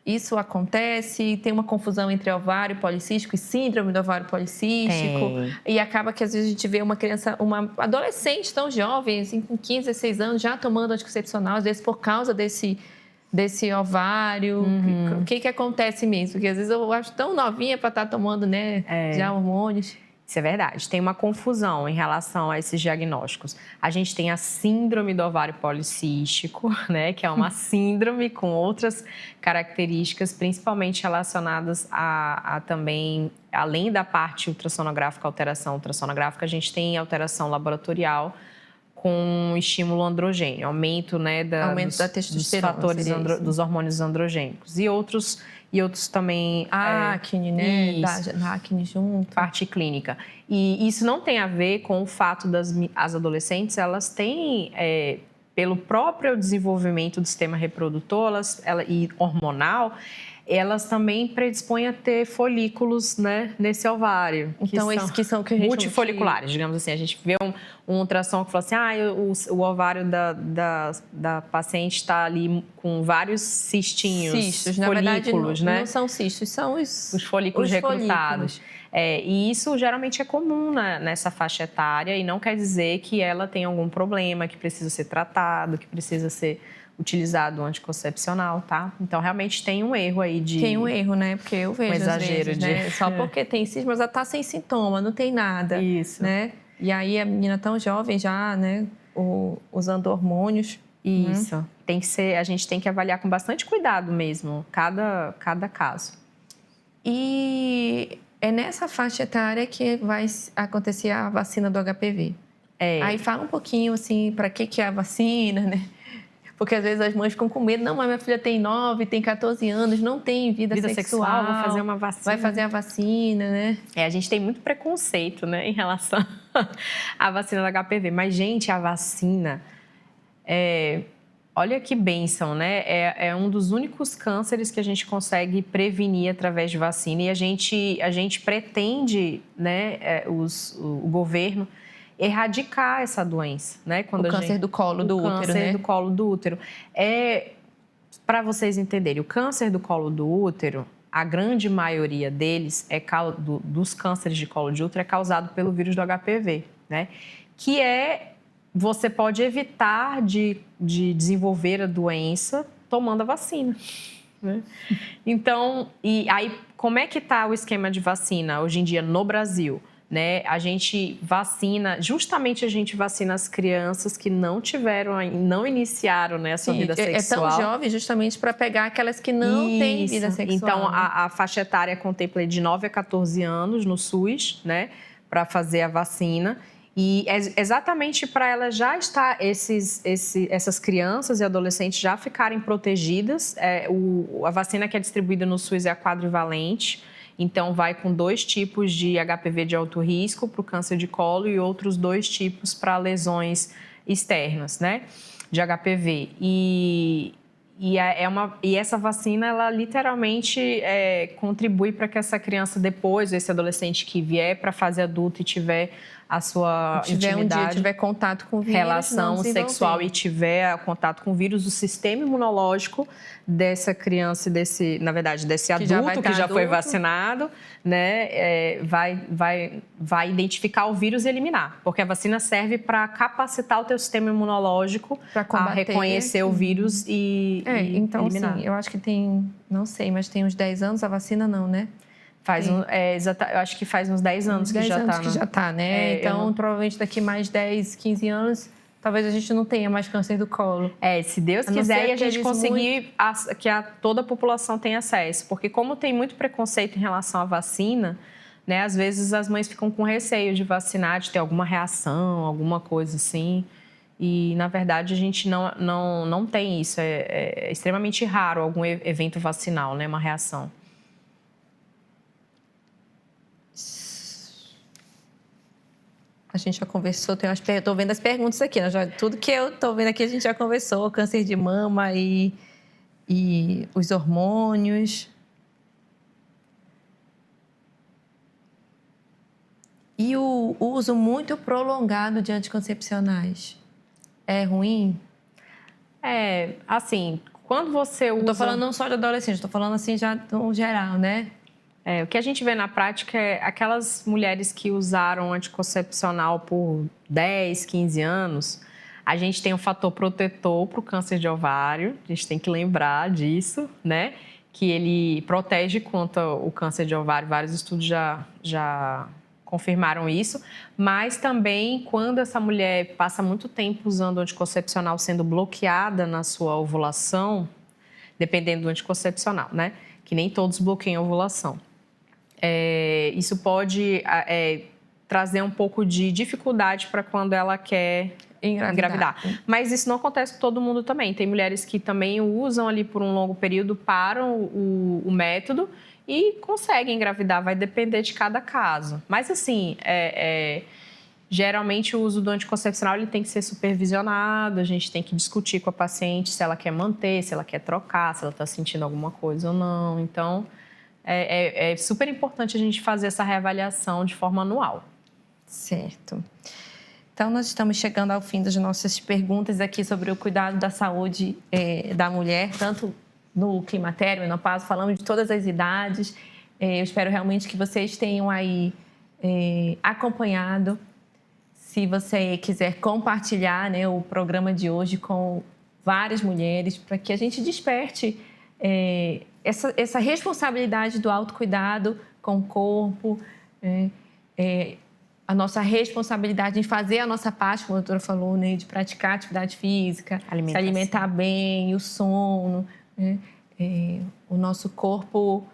Isso acontece, tem uma confusão entre ovário policístico e síndrome do ovário policístico. E acaba que às vezes a gente vê uma adolescente tão jovem, assim, com 15, 16 anos, já tomando anticoncepcional, às vezes por causa desse ovário. O que acontece mesmo? Porque às vezes eu acho tão novinha para estar tomando, né, já hormônios. Isso é verdade. Tem uma confusão em relação a esses diagnósticos. A gente tem a síndrome do ovário policístico, né, que é uma síndrome com outras características, principalmente relacionadas a também, além da parte ultrassonográfica, alteração ultrassonográfica, a gente tem alteração laboratorial com estímulo androgênio, aumento, né, da testosterona, dos fatores dos hormônios androgênicos e outros também... A acne, né? Da acne junto. Parte clínica. E isso não tem a ver com o fato as adolescentes, elas têm, pelo próprio desenvolvimento do sistema reprodutor e hormonal, elas também predispõem a ter folículos, né, nesse ovário. Então, esses que são que a gente... multifoliculares, digamos assim. A gente vê um ultrassom que fala assim, o ovário da paciente está ali com vários cistinhos, cistos, folículos, na verdade, né? Não são cistos, são os folículos recrutados. E isso geralmente é comum nessa faixa etária e não quer dizer que ela tem algum problema, que precisa ser tratado, que precisa ser utilizado o anticoncepcional, tá? Então, realmente tem um erro aí de... Tem um erro, né? Porque eu vejo, exagero às vezes, né? Só porque tem cisma, mas ela tá sem sintoma, não tem nada. Isso. Né? E aí, a menina tão jovem já, né? Usando hormônios. Isso. Tem que ser... A gente tem que avaliar com bastante cuidado mesmo, cada caso. E é nessa faixa etária que vai acontecer a vacina do HPV. Aí fala um pouquinho, assim, para que é a vacina, né? Porque às vezes as mães ficam com medo. Não, mas minha filha tem 9, tem 14 anos, não tem vida sexual. Vou fazer uma vacina. Vai fazer a vacina, né? A gente tem muito preconceito, né, em relação à vacina do HPV. Mas, gente, a vacina... Olha que bênção, né? É um dos únicos cânceres que a gente consegue prevenir através de vacina. E a gente pretende, né, o governo... erradicar essa doença, né? Quando o câncer do colo do útero, né? O câncer do colo do útero. Para vocês entenderem, o câncer do colo do útero, a grande maioria deles, dos cânceres de colo de útero, é causado pelo vírus do HPV, né? Que você pode evitar de desenvolver a doença tomando a vacina, né? Então, e aí, como é que está o esquema de vacina hoje em dia no Brasil? Né? A gente vacina as crianças que não iniciaram, né, a sua vida sexual. É tão jovem justamente para pegar aquelas que não têm vida sexual. Então, né? a faixa etária contempla de 9 a 14 anos no SUS, né, para fazer a vacina. E é exatamente para ela já estar, essas crianças e adolescentes já ficarem protegidas. A vacina que é distribuída no SUS é a quadrivalente, então vai com 2 tipos de HPV de alto risco para o câncer de colo e outros 2 tipos para lesões externas, né, de HPV. E essa vacina, ela literalmente contribui para que essa criança depois, esse adolescente que vier para a fase adulta e tiver a sua intimidade, tiver contato com o vírus, relação sexual e tiver contato com o vírus, o sistema imunológico dessa criança, desse adulto que já foi vacinado, né, vai identificar o vírus e eliminar, porque a vacina serve para capacitar o teu sistema imunológico a reconhecer o vírus e então, eliminar. Sim, eu acho que tem, não sei, mas tem uns 10 anos a vacina não, né? Eu acho que faz uns 10 anos que já está. Já está, né? Então, provavelmente daqui mais 10, 15 anos, talvez a gente não tenha mais câncer do colo. Se Deus quiser e a gente conseguir que toda a população tenha acesso. Porque como tem muito preconceito em relação à vacina, né? Às vezes as mães ficam com receio de vacinar, de ter alguma reação, alguma coisa assim. E, na verdade, a gente não tem isso. É extremamente raro algum evento vacinal, né? Uma reação. A gente já conversou, estou vendo as perguntas aqui, né? Tudo que eu estou vendo aqui a gente já conversou, câncer de mama e os hormônios. E o uso muito prolongado de anticoncepcionais é ruim? Assim, quando você usa... Estou falando não só de adolescente, estou falando assim já no geral, né? O que a gente vê na prática é aquelas mulheres que usaram anticoncepcional por 10, 15 anos, a gente tem um fator protetor para o câncer de ovário, a gente tem que lembrar disso, né? Que ele protege contra o câncer de ovário, vários estudos já confirmaram isso, mas também quando essa mulher passa muito tempo usando anticoncepcional sendo bloqueada na sua ovulação, dependendo do anticoncepcional, né? Que nem todos bloqueiam a ovulação. Isso pode trazer um pouco de dificuldade para quando ela quer engravidar. Mas isso não acontece com todo mundo também. Tem mulheres que também usam ali por um longo período, param o método e conseguem engravidar. Vai depender de cada caso. Mas assim, geralmente o uso do anticoncepcional ele tem que ser supervisionado, a gente tem que discutir com a paciente se ela quer manter, se ela quer trocar, se ela está sentindo alguma coisa ou não. Então, é super importante a gente fazer essa reavaliação de forma anual. Certo. Então, nós estamos chegando ao fim das nossas perguntas aqui sobre o cuidado da saúde da mulher, tanto no climatério, menopausa, falamos de todas as idades. Eu espero realmente que vocês tenham aí acompanhado. Se você quiser compartilhar, né, o programa de hoje com várias mulheres, para que a gente desperte essa responsabilidade do autocuidado com o corpo, a nossa responsabilidade em fazer a nossa parte, como a doutora falou, né, de praticar atividade física, se alimentar bem, o sono, né, o nosso corpo...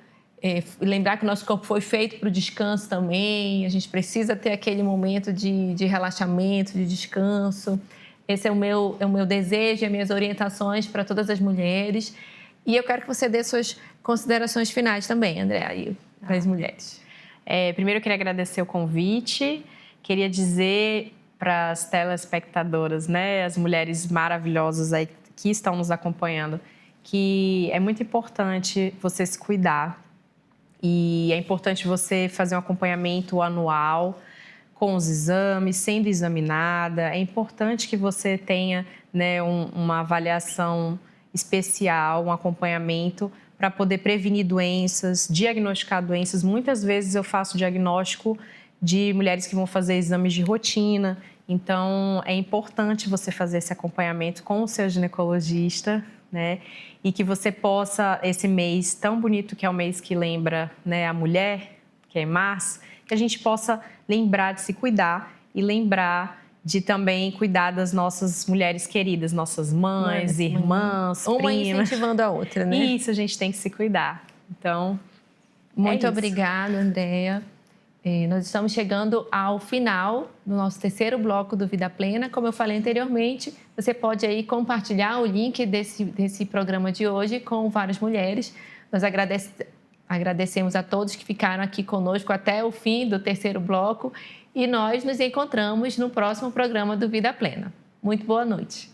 lembrar que o nosso corpo foi feito para o descanso também, a gente precisa ter aquele momento de relaxamento, de descanso. Esse é o meu desejo e as minhas orientações para todas as mulheres. E eu quero que você dê suas considerações finais também, Andréa, para as mulheres. Primeiro, eu queria agradecer o convite. Queria dizer para as telespectadoras, né, as mulheres maravilhosas aí que estão nos acompanhando, que é muito importante você se cuidar. E é importante você fazer um acompanhamento anual com os exames, sendo examinada. É importante que você tenha, né, uma avaliação especial, um acompanhamento para poder prevenir doenças, diagnosticar doenças. Muitas vezes eu faço diagnóstico de mulheres que vão fazer exames de rotina. Então, é importante você fazer esse acompanhamento com o seu ginecologista, né? E que você possa, esse mês tão bonito que é o mês que lembra, né, a mulher, que é março, que a gente possa lembrar de se cuidar e lembrar de também cuidar das nossas mulheres queridas, nossas mães, irmãs, uma primas. Incentivando a outra, né? Isso, a gente tem que se cuidar. Então, muito obrigada, Andréa. Nós estamos chegando ao final do nosso terceiro bloco do Vida Plena. Como eu falei anteriormente, você pode aí compartilhar o link desse programa de hoje com várias mulheres. Nós agradecemos a todos que ficaram aqui conosco até o fim do terceiro bloco e nós nos encontramos no próximo programa do Vida Plena. Muito boa noite.